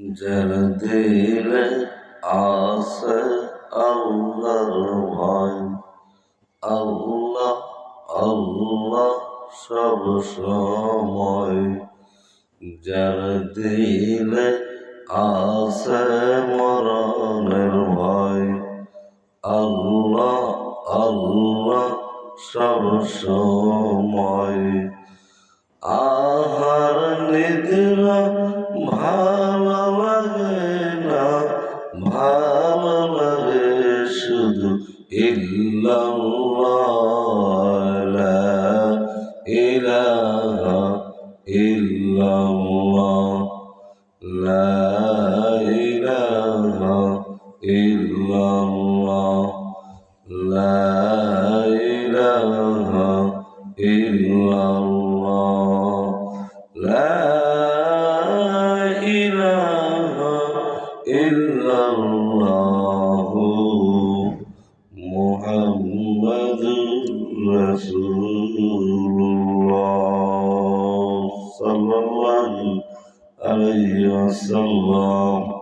যার দিলে আছে আল্লাহর ভয়, আল্লাহ আল্লাহ সব সময়। যার দিলে আছে মরণের ভয়, আল্লাহ আল্লাহ সব সময়। আহার নিদ্রা ভালো লাগে না, ভালো লাগে শুধু ইল্লাল্লাহ, লা ইলাহা ইল্লাল্লাহ, লা ইলাহা ইল্লাল্লাহ, লা ইলাহা ইল্লাল্লাহ, লা ইলাহা ইল্লাল্লাহ, মুহাম্মাদুর রাসূলুল্লাহ সাল্লাল্লাহু আলাইহি ওয়াসাল্লাম।